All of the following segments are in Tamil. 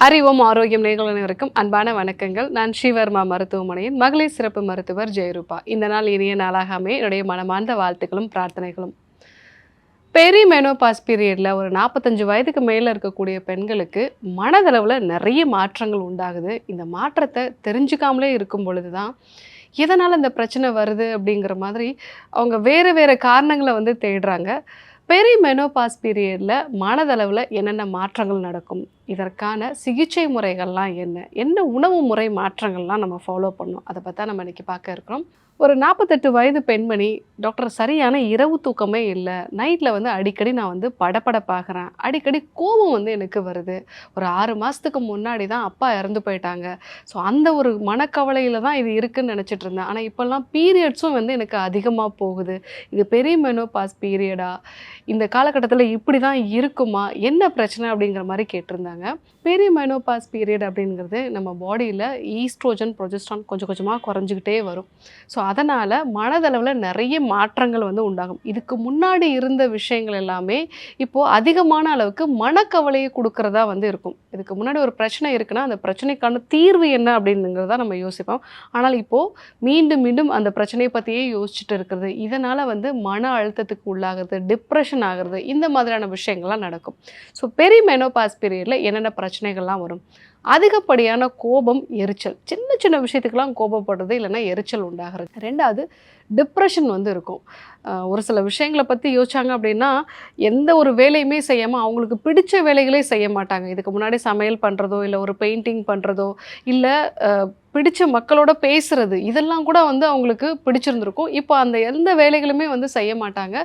அறிவோம் ஆரோக்கியம் நேயர்கள் அனைவருக்கும் அன்பான வணக்கங்கள். நான் ஸ்ரீவர்மா மருத்துவமனையின் மகளிர் சிறப்பு மருத்துவர் ஜெயரூபா. இந்த நாள் இனிய நாளாகவே என்னுடைய மனமார்ந்த வாழ்த்துக்களும் பிரார்த்தனைகளும். பெரி மெனோபாஸ் பீரியடில் ஒரு 45 வயதுக்கு மேலே இருக்கக்கூடிய பெண்களுக்கு மனதளவில் நிறைய மாற்றங்கள் உண்டாகுது. இந்த மாற்றத்தை தெரிஞ்சுக்காமலே இருக்கும் பொழுது தான் எதனால் இந்த பிரச்சனை வருது அப்படிங்கிற மாதிரி அவங்க வேறு வேறு காரணங்களை தேடுறாங்க. பெரி மெனோபாஸ் பீரியடில் மனதளவில் என்னென்ன மாற்றங்கள் நடக்கும், இதற்கான சிகிச்சை முறைகள்லாம் என்ன, என்ன உணவு முறை மாற்றங்கள்லாம் நம்ம ஃபாலோ பண்ணோம், அதை பற்றி நம்ம இன்றைக்கி பார்க்க இருக்கிறோம். ஒரு 48 வயது பெண்மணி, டாக்டர் சரியான இரவு தூக்கமே இல்லை, நைட்டில் அடிக்கடி நான் படபடப்பாகிறேன், அடிக்கடி கோபம் எனக்கு வருது, ஒரு 6 மாதத்துக்கு முன்னாடி தான் அப்பா இறந்து போயிட்டாங்க, ஸோ அந்த ஒரு மனக்கவலையில் தான் இது இருக்குதுன்னு நினச்சிட்டு இருந்தேன். ஆனால் இப்போல்லாம் பீரியட்ஸும் எனக்கு அதிகமாக போகுது, இது பெரி மெனோபாஸ் பீரியடா, இந்த காலகட்டத்தில் இப்படி தான் இருக்குமா, என்ன பிரச்சனை அப்படிங்கிற மாதிரி கேட்டிருந்தாங்க. பெரி மெனோபாஸ் பீரியட் அப்படிங்கிறது நம்ம பாடியில் ஈஸ்ட்ரோஜன் ப்ரொஜெஸ்ட்ரான் கொஞ்சம் கொஞ்சமாக குறைஞ்சிக்கிட்டே வரும். ஸோ அதனால் மனதளவில் நிறைய மாற்றங்கள் உண்டாகும். இதுக்கு முன்னாடி இருந்த விஷயங்கள் எல்லாமே இப்போது அதிகமான அளவுக்கு மனக்கவலையை கொடுக்குறதா இருக்கும். இதுக்கு முன்னாடி ஒரு பிரச்சனை இருக்குன்னா அந்த பிரச்சனைக்கான தீர்வு என்ன அப்படிங்கிறத நம்ம யோசிப்போம். ஆனால் இப்போது மீண்டும் மீண்டும் அந்த பிரச்சனையை பற்றியே யோசிச்சுட்டு இருக்கிறது, இதனால் மன அழுத்தத்துக்கு உள்ளாகிறது, டிப்ரெஷன் ஆகிறது, இந்த மாதிரியான விஷயங்கள்லாம் நடக்கும். ஸோ பெரி மெனோபாஸ் பீரியடில் என்னென்ன பிரச்சனைகள்லாம் வரும்? அதிகப்படியான கோபம், எரிச்சல், சின்ன சின்ன விஷயத்துக்கெல்லாம் கோபப்படுறது இல்லைன்னா எரிச்சல் உண்டாகிறது. ரெண்டாவது டிப்ரெஷன் இருக்கும். ஒரு சில விஷயங்களை பற்றி யோசிச்சாங்க அப்படின்னா எந்த ஒரு வேலையுமே செய்யாமல் அவங்களுக்கு பிடிச்ச வேலைகளே செய்ய மாட்டாங்க. இதுக்கு முன்னாடி சமையல் பண்ணுறதோ இல்லை ஒரு பெயிண்டிங் பண்ணுறதோ இல்லை பிடிச்ச மக்களோட பேசுகிறது, இதெல்லாம் கூட அவங்களுக்கு பிடிச்சிருந்துருக்கும். இப்போ அந்த எந்த வேலைகளுமே செய்ய மாட்டாங்க.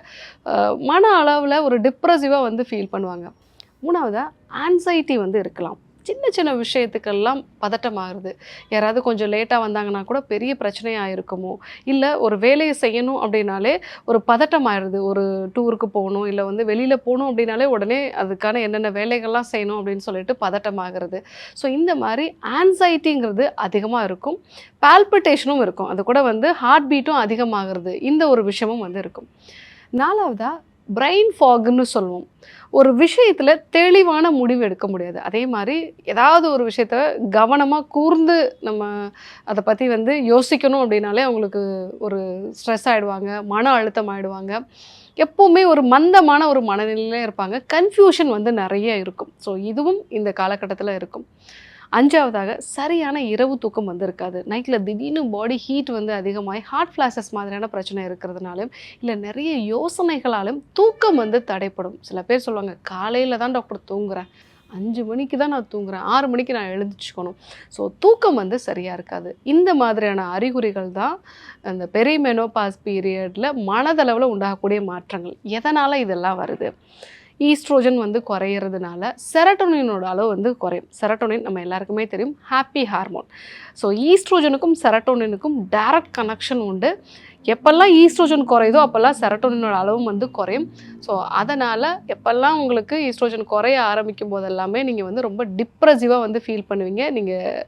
மன அளவில் ஒரு டிப்ரெசிவாக ஃபீல் பண்ணுவாங்க. மூணாவதாக ஆன்சைட்டி இருக்கலாம். சின்ன சின்ன விஷயத்துக்கெல்லாம் பதட்டமாகுது. யாராவது கொஞ்சம் லேட்டாக வந்தாங்கன்னா கூட பெரிய பிரச்சனையாக இருக்குமோ, இல்லை ஒரு வேலையை செய்யணும் அப்படின்னாலே ஒரு பதட்டமாகிடுது. ஒரு டூருக்கு போகணும் இல்லை வெளியில் போகணும் அப்படின்னாலே உடனே அதுக்கான என்னென்ன வேலைகள்லாம் செய்யணும் அப்படின்னு சொல்லிட்டு பதட்டமாகிறது. ஸோ இந்த மாதிரி ஆன்சைட்டிங்கிறது அதிகமாக இருக்கும். பால்பிட்டேஷனும் இருக்கும். அது கூட ஹார்ட் பீட்டும் அதிகமாகிறது. இந்த ஒரு விஷயமும் இருக்கும். நாலாவதாக பிரெயின் ஃபாக்னு சொல்லுவோம். ஒரு விஷயத்தில் தெளிவான முடிவு எடுக்க முடியாது. அதே மாதிரி ஏதாவது ஒரு விஷயத்த கவனமாக கூர்ந்து நம்ம அதை பற்றி யோசிக்கணும் அப்படின்னாலே அவங்களுக்கு ஒரு ஸ்ட்ரெஸ் ஆகிடுவாங்க, மன அழுத்தம் ஆகிடுவாங்க. எப்போவுமே ஒரு மந்தமான ஒரு மனநிலையிலே இருப்பாங்க. கன்ஃபியூஷன் நிறைய இருக்கும். ஸோ இதுவும் இந்த காலகட்டத்தில் இருக்கும். அஞ்சாவதாக சரியான இரவு தூக்கம் இருக்காது. நைட்டில் திடீர்னு பாடி ஹீட் அதிகமாகி ஹார்ட் ஃப்ளாஷஸ் மாதிரியான பிரச்சனை இருக்கிறதுனாலும் இல்லை நிறைய யோசனைகளாலும் தூக்கம் தடைப்படும். சில பேர் சொல்லுவாங்க, காலையில் தான் டாக்டர் தூங்குறேன், 5 மணிக்கு தான் நான் தூங்குறேன், 6 மணிக்கு நான் எழுந்திரிச்சுக்கணும். ஸோ தூக்கம் சரியாக இருக்காது. இந்த மாதிரியான அறிகுறிகள் தான் அந்த பெரி மெனோபாஸ் பீரியடில் மனதளவில் உண்டாகக்கூடிய மாற்றங்கள். எதனால் இதெல்லாம் வருது? ஈஸ்ட்ரோஜன் குறையிறதுனால செரட்டோனினோட அளவு குறையும். செரட்டோனின் நம்ம எல்லாருக்குமே தெரியும், ஹாப்பி ஹார்மோன். ஸோ ஈஸ்ட்ரோஜனுக்கும் செரட்டோனினுக்கும் டைரக்ட் கனெக்ஷன் உண்டு. எப்பெல்லாம் ஈஸ்ட்ரோஜன் குறையுதோ அப்போல்லாம் செரட்டோனினோட அளவும் குறையும். ஸோ அதனால் எப்பெல்லாம் உங்களுக்கு ஈஸ்ட்ரோஜன் குறைய ஆரம்பிக்கும் போதெல்லாமே நீங்கள் ரொம்ப டிப்ரெசிவாக ஃபீல் பண்ணுவீங்க. நீங்கள்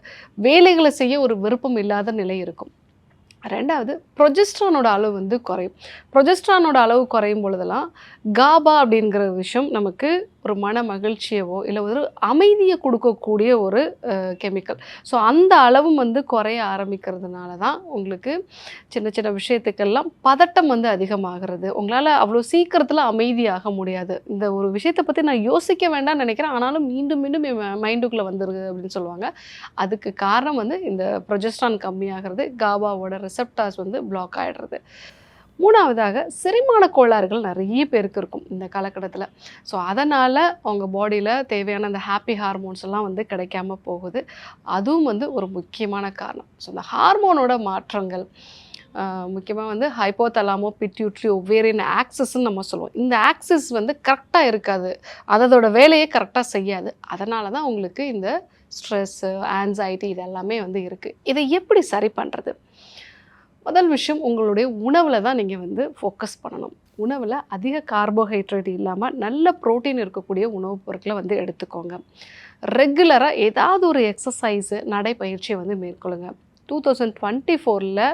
வேலைகளை செய்ய ஒரு விருப்பம் இல்லாத நிலை இருக்கும். ரெண்டாவது ப்ரொஜெஸ்ட்ரானோட அளவு குறையும். ப்ரொஜெஸ்ட்ரானோட அளவு குறையும் பொழுதெல்லாம் காபா அப்படிங்கிற விஷயம் நமக்கு ஒரு மன மகிழ்ச்சியவோ இல்லை ஒரு அமைதியை கொடுக்கக்கூடிய ஒரு கெமிக்கல். ஸோ அந்த அளவும் குறைய ஆரம்பிக்கிறதுனால தான் உங்களுக்கு சின்ன சின்ன விஷயத்துக்கெல்லாம் பதட்டம் அதிகமாகிறது. உங்களால் அவ்வளோ சீக்கிரத்தில் அமைதியாக முடியாது. இந்த ஒரு விஷயத்தை பற்றி நான் யோசிக்க வேண்டாம்னு நினைக்கிறேன், ஆனாலும் மீண்டும் மீண்டும் என் மைண்டுக்குள்ளே வந்துருது அப்படின்னு சொல்லுவாங்க. அதுக்கு காரணம் இந்த ப்ரொஜெஸ்ட்ரான் கம்மியாகிறது, காபாவோட ரிசெப்டார்ஸ் பிளாக் ஆகிடுறது. மூணாவதாக செரிமான கோளாறுகள் நிறைய பேருக்கு இருக்கும் இந்த காலகட்டத்தில். ஸோ அதனால் அவங்க பாடியில் தேவையான அந்த ஹாப்பி ஹார்மோன்ஸ் எல்லாம் கிடைக்காம போகுது. அதுவும் ஒரு முக்கியமான காரணம். ஸோ இந்த ஹார்மோனோட மாற்றங்கள் முக்கியமாக ஹைப்போதலாமோ பிட்யூட்ரி ஒவேரியன் ஆக்சிஸ்ன்னு நம்ம சொல்லுவோம். இந்த ஆக்சிஸ் கரெக்டாக இருக்காது, அதோட வேலையை கரெக்டாக செய்யாது. அதனால தான் உங்களுக்கு இந்த ஸ்ட்ரெஸ்ஸு, ஆன்சைட்டி இதெல்லாமே இருக்குது. இதை எப்படி சரி பண்ணுறது? முதல் விஷயம், உங்களுடைய உணவில் தான் நீங்கள் ஃபோக்கஸ் பண்ணணும். உணவில் அதிக கார்போஹைட்ரேட் இல்லாமல் நல்ல ப்ரோட்டீன் இருக்கக்கூடிய உணவுப் பொருட்களை எடுத்துக்கோங்க. ரெகுலராக ஏதாவது ஒரு எக்ஸசைஸு, நடைப்பயிற்சியை மேற்கொள்ளுங்க. 2024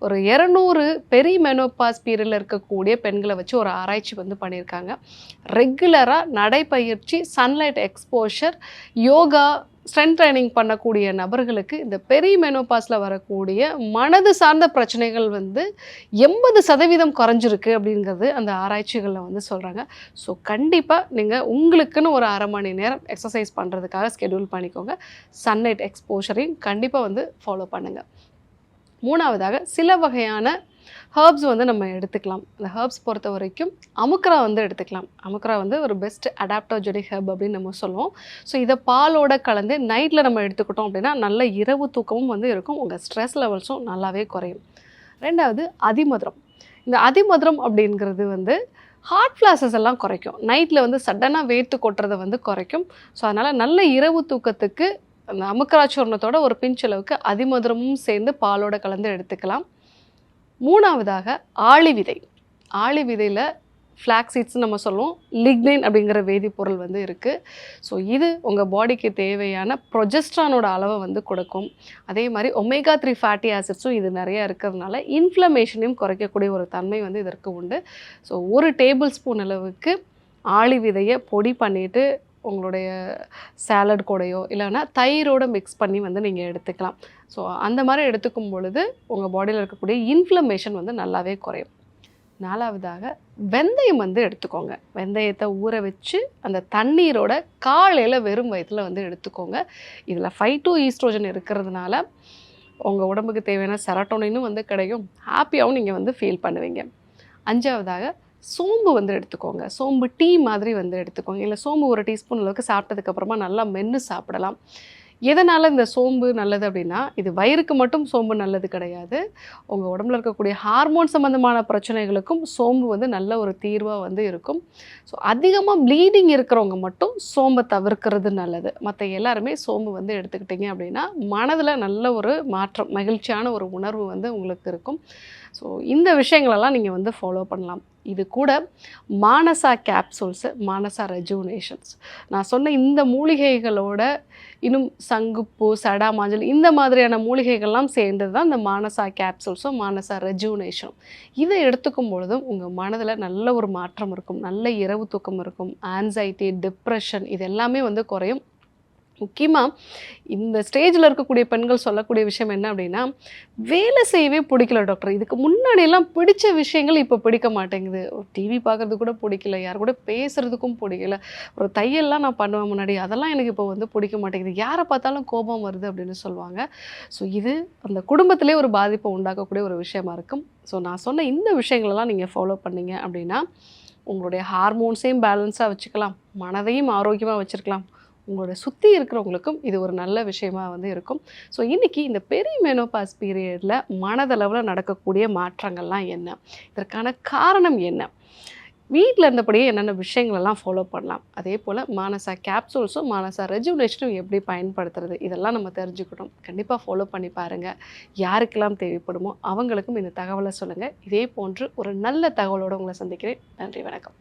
ஒரு 200 பெரி மெனோபாஸ் பீரியடில் இருக்கக்கூடிய பெண்களை வச்சு ஒரு ஆராய்ச்சி பண்ணியிருக்காங்க. ரெகுலராக நடைப்பயிற்சி, sunlight exposure, yoga, strength training பண்ணக்கூடிய நபர்களுக்கு இந்த பெரி மெனோபாஸில் வரக்கூடிய மனது சார்ந்த பிரச்சனைகள் வந்து 80% குறைஞ்சிருக்கு அப்படிங்கிறது அந்த ஆராய்ச்சிகளில் வந்து சொல்கிறாங்க. ஸோ கண்டிப்பாக நீங்கள் உங்களுக்குன்னு ஒரு 1/2 மணி நேரம் எக்ஸசைஸ் பண்ணுறதுக்காக ஸ்கெடியூல் பண்ணிக்கோங்க. சன்லைட் எக்ஸ்போஷரையும் கண்டிப்பாக வந்து ஃபாலோ பண்ணுங்கள். 3வதாக சில வகையான ஹெர்ப்ஸ் வந்து நம்ம எடுத்துக்கலாம். அந்த ஹெர்ப்ஸ் பொறுத்த வரைக்கும் அமுக்ரா வந்து எடுத்துக்கலாம். அமுக்ரா வந்து ஒரு பெஸ்ட் அடாப்டோஜெனிக் ஹெர்ப் அப்படின்னு நம்ம சொல்லுவோம். ஸோ இதை பாலோட கலந்து நைட்டில் நம்ம எடுத்துக்கிட்டோம் அப்படின்னா நல்ல இரவு தூக்கமும் வந்து இருக்கும். உங்கள் ஸ்ட்ரெஸ் லெவல்ஸும் நல்லாவே குறையும். 2வது அதிமதுரம். இந்த அதிமதுரம் அப்படிங்கிறது வந்து ஹார்ட் ஃப்ளாஷஸ் எல்லாம் குறைக்கும். நைட்டில் வந்து சடனாக வேர்த்து கொட்டுறதை வந்து குறைக்கும். ஸோ அதனால் நல்ல இரவு தூக்கத்துக்கு அந்த அமுக்ரா சூர்ணத்தோட ஒரு பிஞ்ச் அளவுக்கு அதிமதுரமும் சேர்ந்து பாலோட கலந்து எடுத்துக்கலாம். 3வதாக ஆளி விதை. ஆளி விதையில் ஃப்ளாக் சீட்ஸ்னு நம்ம சொல்லுவோம். லிக்னைன் அப்படிங்கிற வேதிப்பொருள் வந்து இருக்குது. ஸோ இது உங்கள் பாடிக்கு தேவையான ப்ரொஜெஸ்ட்ரானோட அளவை வந்து கொடுக்கும். அதே மாதிரி ஒமேகா 3 ஃபேட்டி ஆசிட்ஸும் இது நிறையா இருக்கிறதுனால இன்ஃப்ளமேஷனையும் குறைக்கக்கூடிய ஒரு தன்மை வந்து இதற்கு உண்டு. ஸோ 1 டேபிள் ஸ்பூன் அளவுக்கு ஆளி விதையை பொடி பண்ணிவிட்டு உங்களுடைய சாலட் கூடயோ இல்லைன்னா தயிரோடு மிக்ஸ் பண்ணி வந்து நீங்கள் எடுத்துக்கலாம். ஸோ அந்த மாதிரி எடுத்துக்கும் பொழுது உங்கள் பாடியில் இருக்கக்கூடிய இன்ஃப்ளமேஷன் வந்து நல்லாவே குறையும். 4வதாக வெந்தயம் வந்து எடுத்துக்கோங்க. வெந்தயத்தை ஊற வச்சு அந்த தண்ணீரோட காலையில் வெறும் வயிற்றில் வந்து எடுத்துக்கோங்க. இதில் 5-2 ஈஸ்ட்ரோஜன் இருக்கிறதுனால உங்கள் உடம்புக்கு தேவையான செரட்டோனினும் வந்து கிடைக்கும். ஹாப்பியாகவும் நீங்கள் வந்து ஃபீல் பண்ணுவீங்க. 5வதாக சோம்பு வந்து எடுத்துக்கோங்க. சோம்பு டீ மாதிரி வந்து எடுத்துக்கோங்க. இல்லை சோம்பு 1 டீஸ்பூன் அளவுக்கு சாப்பிட்டதுக்கப்புறமா நல்லா மென்று சாப்பிடலாம். எதனால் இந்த சோம்பு நல்லது அப்படின்னா, இது வயிறுக்கு மட்டும் சோம்பு நல்லது கிடையாது. உங்கள் உடம்புல இருக்கக்கூடிய ஹார்மோன் சம்மந்தமான பிரச்சனைகளுக்கும் சோம்பு வந்து நல்ல ஒரு தீர்வாக வந்து இருக்கும். ஸோ அதிகமாக ப்ளீடிங் இருக்கிறவங்க மட்டும் சோம்பை தவிர்க்கிறது நல்லது. மற்ற எல்லாருமே சோம்பு வந்து எடுத்துக்கிட்டிங்க அப்படின்னா மனதில் நல்ல ஒரு மாற்றம், மகிழ்ச்சியான ஒரு உணர்வு வந்து உங்களுக்கு இருக்கும். ஸோ இந்த விஷயங்களெல்லாம் நீங்கள் வந்து ஃபாலோ பண்ணலாம். இது கூட மானசா கேப்சூல்ஸு, மானசா ரெஜுவனேஷன்ஸ், நான் சொன்ன இந்த மூலிகைகளோட இன்னும் சங்குப்பூ, சடாமாஞ்சல் இந்த மாதிரியான மூலிகைகள்லாம் சேர்ந்தது தான் இந்த மானசா கேப்சூல்ஸும் மானசா ரெஜுவனேஷனும். இதை எடுத்துக்கும் பொழுதும் உங்கள் மனதில் நல்ல ஒரு மாற்றம் இருக்கும். நல்ல இரவு தூக்கம் இருக்கும். ஆன்சைட்டி, டிப்ரெஷன் இது எல்லாமே வந்து குறையும். முக்கியமாக இந்த ஸ்டேஜில் இருக்கக்கூடிய பெண்கள் சொல்லக்கூடிய விஷயம் என்ன அப்படின்னா, வேலை செய்யவே பிடிக்கல டாக்டர். இதுக்கு முன்னாடியெல்லாம் பிடிச்ச விஷயங்கள் இப்போ பிடிக்க மாட்டேங்குது. ஒரு டிவி பார்க்குறது கூட பிடிக்கல, யார் கூட பேசுகிறதுக்கும் பிடிக்கல, ஒரு தையல்லாம் நான் பண்ணுவேன் முன்னாடி, அதெல்லாம் எனக்கு இப்போ வந்து பிடிக்க மாட்டேங்குது, யாரை பார்த்தாலும் கோபம் வருது அப்படின்னு சொல்லுவாங்க. ஸோ இது அந்த குடும்பத்திலே ஒரு பாதிப்பை உண்டாக்கக்கூடிய ஒரு விஷயமா இருக்கும். ஸோ நான் சொன்ன இந்த விஷயங்களெல்லாம் நீங்கள் ஃபாலோ பண்ணீங்க அப்படின்னா உங்களுடைய ஹார்மோன்ஸையும் பேலன்ஸாக வச்சுக்கலாம், மனதையும் ஆரோக்கியமாக வச்சுருக்கலாம். உங்களோட சுற்றி இருக்கிறவங்களுக்கும் இது ஒரு நல்ல விஷயமா வந்து இருக்கும். ஸோ இன்றைக்கி இந்த பெரி மெனோபாஸ் பீரியடில் மனதளவில் நடக்கக்கூடிய மாற்றங்கள்லாம் என்ன, இதற்கான காரணம் என்ன, வீட்டில் இருந்தபடியே என்னென்ன விஷயங்களெல்லாம் ஃபாலோ பண்ணலாம், அதே போல் மானசா கேப்சூல்ஸும் மானசா ரெஜுவனேஷனும் எப்படி பயன்படுத்துறது, இதெல்லாம் நம்ம தெரிஞ்சுக்கணும். கண்டிப்பாக ஃபாலோ பண்ணி பாருங்கள். யாருக்கெல்லாம் தேவைப்படுமோ அவங்களுக்கும் இந்த தகவலை சொல்லுங்கள். இதே போன்று ஒரு நல்ல தகவலோடு உங்களை சந்திக்கிறேன். நன்றி, வணக்கம்.